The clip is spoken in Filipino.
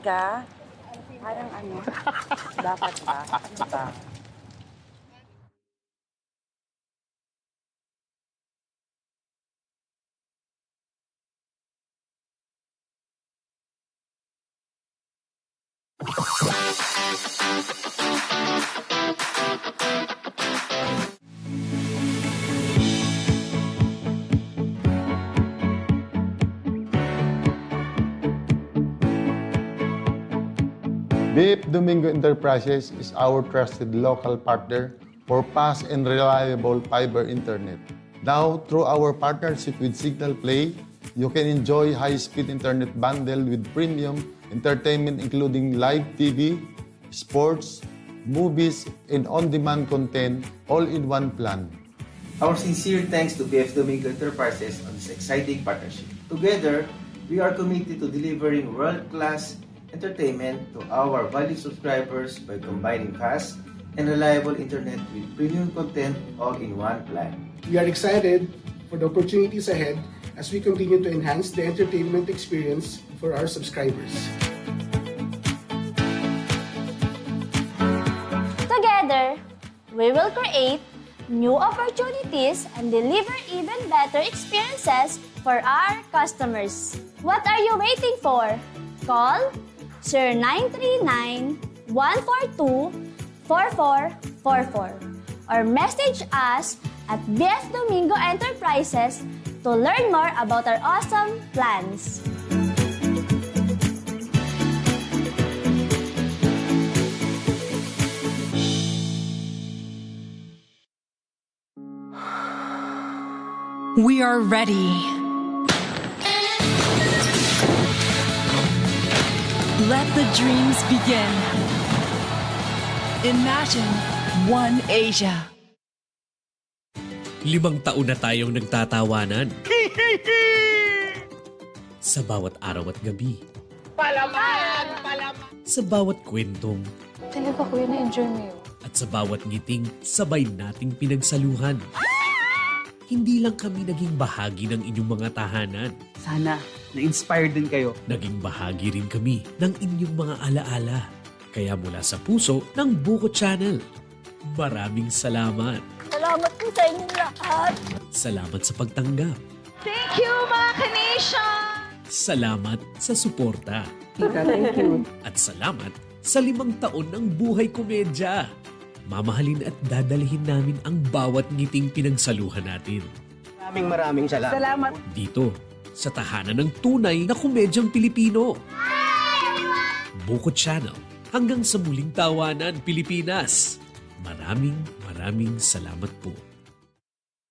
Ka? Parang ano? Dapat ba? Ano ba? BF Domingo Enterprises is our trusted local partner for fast and reliable fiber internet. Now, through our partnership with Signal Play, you can enjoy high-speed internet bundle with premium entertainment including live TV, sports, movies, and on-demand content all in one plan. Our sincere thanks to BF Domingo Enterprises on this exciting partnership. Together, we are committed to delivering world-class entertainment to our valued subscribers by combining fast and reliable internet with premium content all in one plan. We are excited for the opportunities ahead as we continue to enhance the entertainment experience for our subscribers. Together, we will create new opportunities and deliver even better experiences for our customers. What are you waiting for? Call 0939-142-4444 or message us at BF Domingo Enterprises to learn more about our awesome plans. We are ready. Let the dreams begin. Imagine One Asia. 5 taon na tayong nagtatawanan. Sa bawat araw at gabi. Palaman! Sa bawat kwentong. Talaga kuya, na-enjoy mo yun. At sa bawat ngiting sabay nating pinagsaluhan. Hindi lang kami naging bahagi ng inyong mga tahanan. Sana na-inspire din kayo. Naging bahagi rin kami ng inyong mga alaala. Kaya mula sa puso ng Buko Channel, maraming salamat. Salamat po sa inyong lahat. Salamat sa pagtanggap. Thank you, mga ka-nation! Salamat sa suporta. Thank you. At salamat sa 5 taon ng Buhay Komedya. Mamahalin at dadalhin namin ang bawat ngiting pinagsaluhan natin. Maraming salamat. Salamat. Dito, sa tahanan ng tunay na komedyang Pilipino. Buko Channel, hanggang sa muling tawanan, Pilipinas. Maraming salamat po.